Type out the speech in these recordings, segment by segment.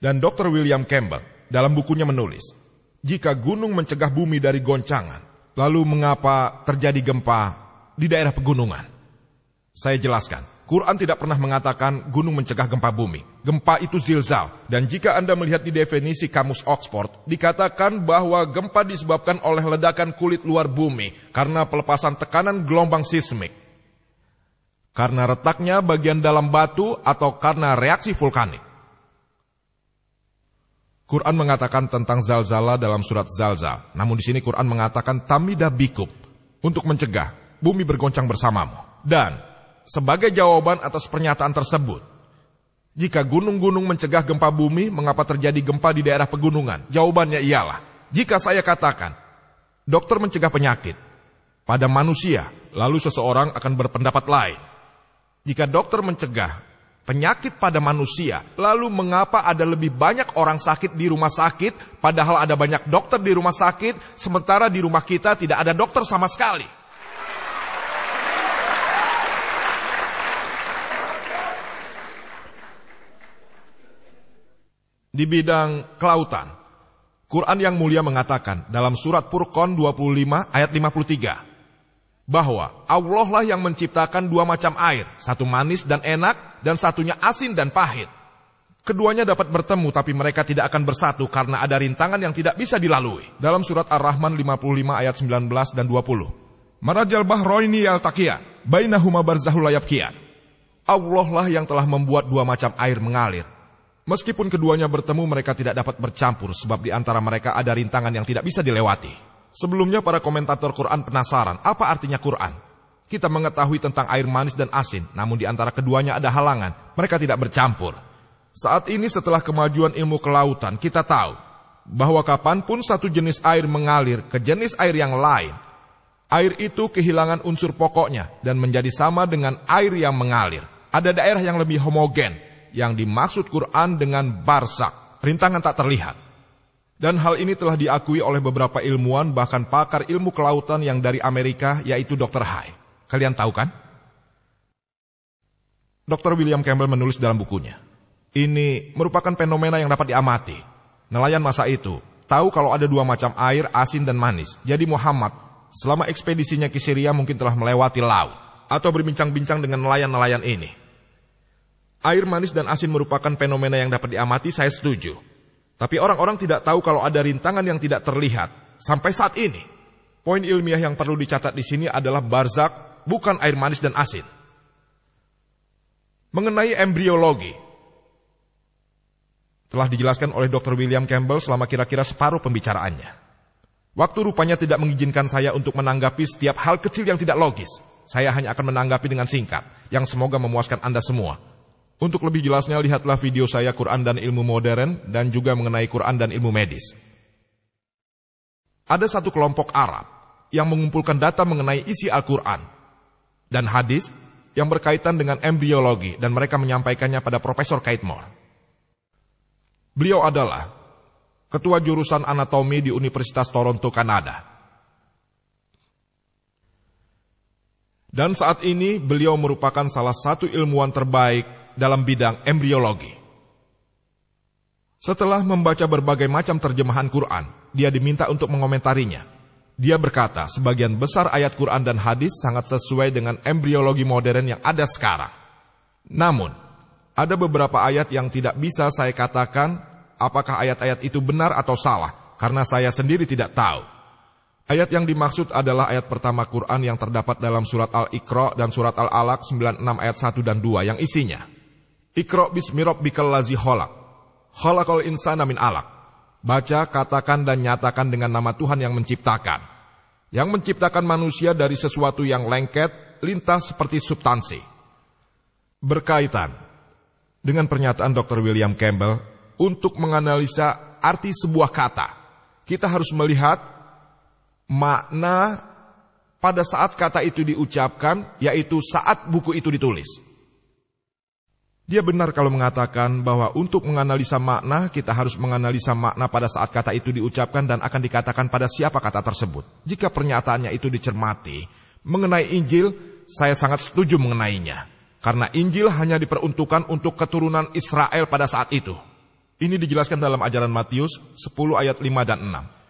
Dan Dr. William Campbell dalam bukunya menulis, jika gunung mencegah bumi dari goncangan, lalu mengapa terjadi gempa di daerah pegunungan? Saya jelaskan, Quran tidak pernah mengatakan gunung mencegah gempa bumi. Gempa itu zilzal. Dan jika Anda melihat di definisi kamus Oxford, dikatakan bahwa gempa disebabkan oleh ledakan kulit luar bumi karena pelepasan tekanan gelombang seismik, karena retaknya bagian dalam batu, atau karena reaksi vulkanik. Quran mengatakan tentang zalzala dalam surat Zalzal. Namun di sini Quran mengatakan tamida bikub, untuk mencegah bumi bergoncang bersamamu. Dan sebagai jawaban atas pernyataan tersebut, jika gunung-gunung mencegah gempa bumi, mengapa terjadi gempa di daerah pegunungan? Jawabannya ialah, jika saya katakan dokter mencegah penyakit pada manusia, lalu seseorang akan berpendapat lain. Jika dokter mencegah penyakit pada manusia, lalu mengapa ada lebih banyak orang sakit di rumah sakit, padahal ada banyak dokter di rumah sakit, sementara di rumah kita tidak ada dokter sama sekali? Di bidang kelautan, Quran yang mulia mengatakan dalam surat Furqan 25 ayat 53, bahwa Allah lah yang menciptakan dua macam air, satu manis dan enak, dan satunya asin dan pahit. Keduanya dapat bertemu, tapi mereka tidak akan bersatu karena ada rintangan yang tidak bisa dilalui. Dalam surat Ar-Rahman 55 ayat 19 dan 20. Marajal bahroini yaltaqiyan, bainahuma barzahul la yabqiyan. Allah lah yang telah membuat dua macam air mengalir. Meskipun keduanya bertemu, mereka tidak dapat bercampur, sebab di antara mereka ada rintangan yang tidak bisa dilewati. Sebelumnya para komentator Quran penasaran, apa artinya Quran? Kita mengetahui tentang air manis dan asin, namun di antara keduanya ada halangan, mereka tidak bercampur. Saat ini setelah kemajuan ilmu kelautan, kita tahu bahwa kapanpun satu jenis air mengalir ke jenis air yang lain, air itu kehilangan unsur pokoknya dan menjadi sama dengan air yang mengalir. Ada daerah yang lebih homogen, yang dimaksud Quran dengan barsak, rintangan tak terlihat. Dan hal ini telah diakui oleh beberapa ilmuwan, bahkan pakar ilmu kelautan yang dari Amerika, yaitu Dr. Hay. Kalian tahu kan? Dr. William Campbell menulis dalam bukunya, ini merupakan fenomena yang dapat diamati. Nelayan masa itu tahu kalau ada dua macam air, asin dan manis. Jadi Muhammad, selama ekspedisinya ke Syria mungkin telah melewati laut, atau berbincang-bincang dengan nelayan-nelayan ini. Air manis dan asin merupakan fenomena yang dapat diamati, saya setuju. Tapi orang-orang tidak tahu kalau ada rintangan yang tidak terlihat sampai saat ini. Poin ilmiah yang perlu dicatat di sini adalah barzak, bukan air manis dan asin. Mengenai embriologi, telah dijelaskan oleh Dr. William Campbell selama kira-kira separuh pembicaraannya. Waktu rupanya tidak mengizinkan saya untuk menanggapi setiap hal kecil yang tidak logis. Saya hanya akan menanggapi dengan singkat, yang semoga memuaskan Anda semua. Untuk lebih jelasnya, lihatlah video saya Quran dan Ilmu Modern, dan juga mengenai Quran dan Ilmu Medis. Ada satu kelompok Arab yang mengumpulkan data mengenai isi Al-Quran dan hadis yang berkaitan dengan embriologi, dan mereka menyampaikannya pada Profesor Keithmore. Beliau adalah ketua jurusan anatomi di Universitas Toronto, Kanada. Dan saat ini beliau merupakan salah satu ilmuwan terbaik dalam bidang embriologi. Setelah membaca berbagai macam terjemahan Quran, dia diminta untuk mengomentarinya. Dia berkata, sebagian besar ayat Quran dan hadis sangat sesuai dengan embriologi modern yang ada sekarang. Namun, ada beberapa ayat yang tidak bisa saya katakan apakah ayat-ayat itu benar atau salah, karena saya sendiri tidak tahu. Ayat yang dimaksud adalah ayat pertama Quran yang terdapat dalam surat Al-Iqra dan surat Al-Alaq 96 ayat 1 dan 2 yang isinya, Iqra bismi rabbikal ladzi khalaq, khalaqal insana min 'alaq. Baca, katakan dan nyatakan dengan nama Tuhan yang menciptakan. Yang menciptakan manusia dari sesuatu yang lengket, lintas seperti substansi. Berkaitan dengan pernyataan Dr. William Campbell, untuk menganalisa arti sebuah kata, kita harus melihat makna pada saat kata itu diucapkan, yaitu saat buku itu ditulis. Dia benar kalau mengatakan bahwa untuk menganalisa makna, kita harus menganalisa makna pada saat kata itu diucapkan dan akan dikatakan pada siapa kata tersebut. Jika pernyataannya itu dicermati, mengenai Injil, saya sangat setuju mengenainya. Karena Injil hanya diperuntukkan untuk keturunan Israel pada saat itu. Ini dijelaskan dalam ajaran Matius 10 ayat 5 dan 6.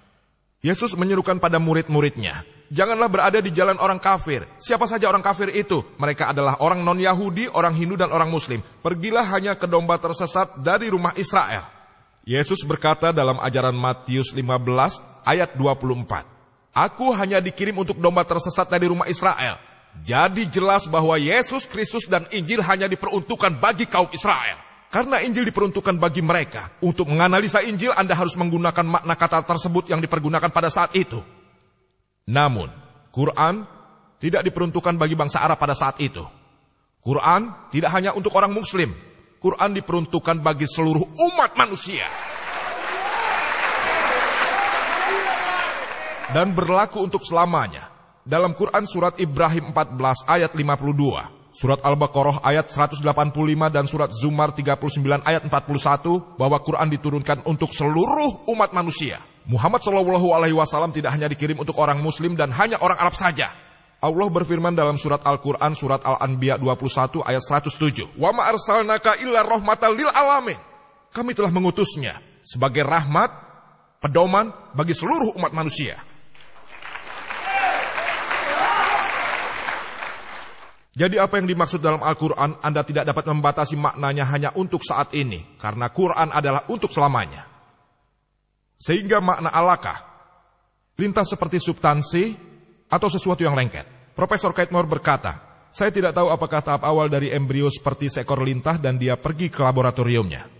Yesus menyerukan pada murid-muridnya, janganlah berada di jalan orang kafir. Siapa saja orang kafir itu? Mereka adalah orang non-Yahudi, orang Hindu, dan orang Muslim. Pergilah hanya ke domba tersesat dari rumah Israel. Yesus berkata dalam ajaran Matius 15 ayat 24, Aku hanya dikirim untuk domba tersesat dari rumah Israel. Jadi jelas bahwa Yesus Kristus dan Injil hanya diperuntukkan bagi kaum Israel. Karena Injil diperuntukkan bagi mereka. Untuk menganalisa Injil, Anda harus menggunakan makna kata tersebut yang dipergunakan pada saat itu. Namun, Quran tidak diperuntukkan bagi bangsa Arab pada saat itu. Quran tidak hanya untuk orang Muslim. Quran diperuntukkan bagi seluruh umat manusia. Dan berlaku untuk selamanya. Dalam Quran surat Ibrahim 14 ayat 52. Surat Al-Baqarah ayat 185 dan surat Zumar 39 ayat 41 bahwa Quran diturunkan untuk seluruh umat manusia. Muhammad SAW tidak hanya dikirim untuk orang Muslim dan hanya orang Arab saja. Allah berfirman dalam surat Al-Quran surat Al-Anbiya 21 ayat 107. Wa ma arsalnaka illa rahmatan lil alamin. Kami telah mengutusnya sebagai rahmat, pedoman bagi seluruh umat manusia. Jadi apa yang dimaksud dalam Al-Quran, Anda tidak dapat membatasi maknanya hanya untuk saat ini, karena Quran adalah untuk selamanya. Sehingga makna alakah, lintas seperti substansi, atau sesuatu yang lengket. Profesor Keith Moore berkata, saya tidak tahu apakah tahap awal dari embrio seperti seekor lintah dan dia pergi ke laboratoriumnya.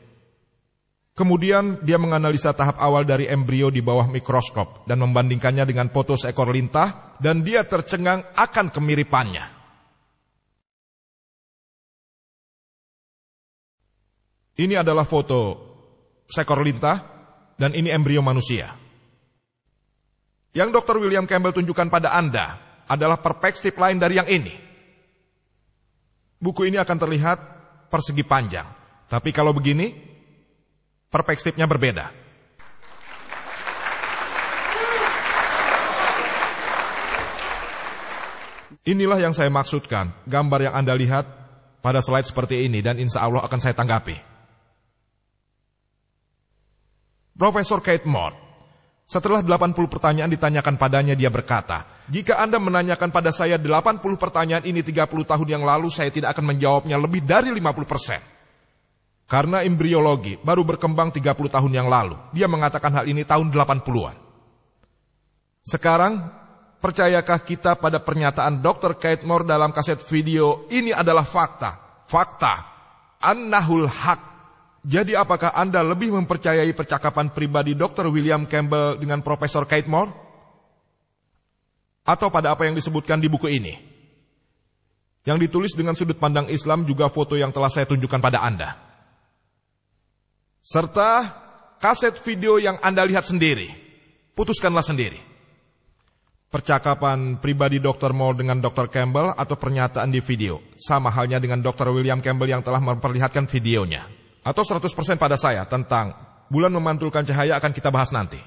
Kemudian dia menganalisa tahap awal dari embrio di bawah mikroskop dan membandingkannya dengan foto seekor lintah dan dia tercengang akan kemiripannya. Ini adalah foto seekor lintah dan ini embrio manusia. Yang Dr. William Campbell tunjukkan pada Anda adalah perspektif lain dari yang ini. Buku ini akan terlihat persegi panjang, tapi kalau begini, perspektifnya berbeda. Inilah yang saya maksudkan, gambar yang Anda lihat pada slide seperti ini dan insya Allah akan saya tanggapi. Profesor Keith Moore, setelah 80 pertanyaan ditanyakan padanya, dia berkata, jika Anda menanyakan pada saya 80 pertanyaan ini 30 tahun yang lalu, saya tidak akan menjawabnya lebih dari 50%. Karena embriologi baru berkembang 30 tahun yang lalu. Dia mengatakan hal ini tahun 80-an. Sekarang, percayakah kita pada pernyataan Dr. Keith Moore dalam kaset video, ini adalah fakta. Fakta. Annahul haq. Jadi apakah Anda lebih mempercayai percakapan pribadi Dr. William Campbell dengan Profesor Keith Moore? Atau pada apa yang disebutkan di buku ini? Yang ditulis dengan sudut pandang Islam juga foto yang telah saya tunjukkan pada Anda. Serta kaset video yang Anda lihat sendiri. Putuskanlah sendiri. Percakapan pribadi Dr. Moore dengan Dr. Campbell atau pernyataan di video. Sama halnya dengan Dr. William Campbell yang telah memperlihatkan videonya. Atau 100% pada saya tentang bulan memantulkan cahaya akan kita bahas nanti.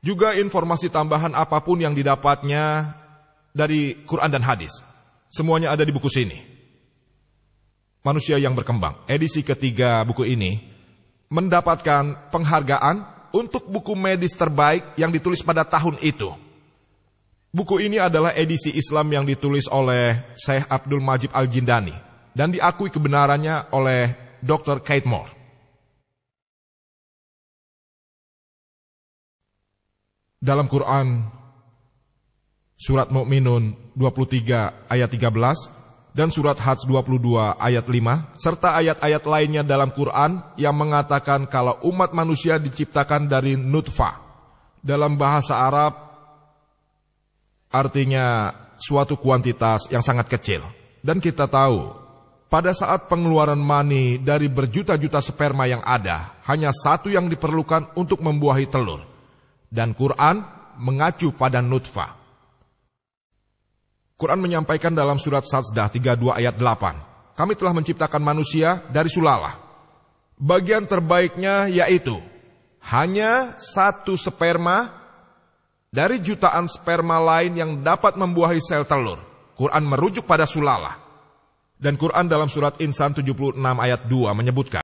Juga informasi tambahan apapun yang didapatnya dari Quran dan hadis. Semuanya ada di buku sini. Manusia yang berkembang. Edisi ketiga buku ini mendapatkan penghargaan untuk buku medis terbaik yang ditulis pada tahun itu. Buku ini adalah edisi Islam yang ditulis oleh Syekh Abdul Majid Al-Jindani. Dan diakui kebenarannya oleh Dr. Keith Moore. Dalam Quran, surat Mu'minun 23 ayat 13, dan surat Hajj 22 ayat 5, serta ayat-ayat lainnya dalam Quran yang mengatakan kalau umat manusia diciptakan dari nutfah. Dalam bahasa Arab, artinya suatu kuantitas yang sangat kecil. Dan kita tahu, pada saat pengeluaran mani dari berjuta-juta sperma yang ada, hanya satu yang diperlukan untuk membuahi telur. Dan Quran mengacu pada nutfah. Quran menyampaikan dalam surat Sajdah 32 ayat 8, kami telah menciptakan manusia dari sulalah. Bagian terbaiknya yaitu hanya satu sperma dari jutaan sperma lain yang dapat membuahi sel telur. Quran merujuk pada sulalah. Dan Quran dalam surat Insan 76 ayat 2 menyebutkan,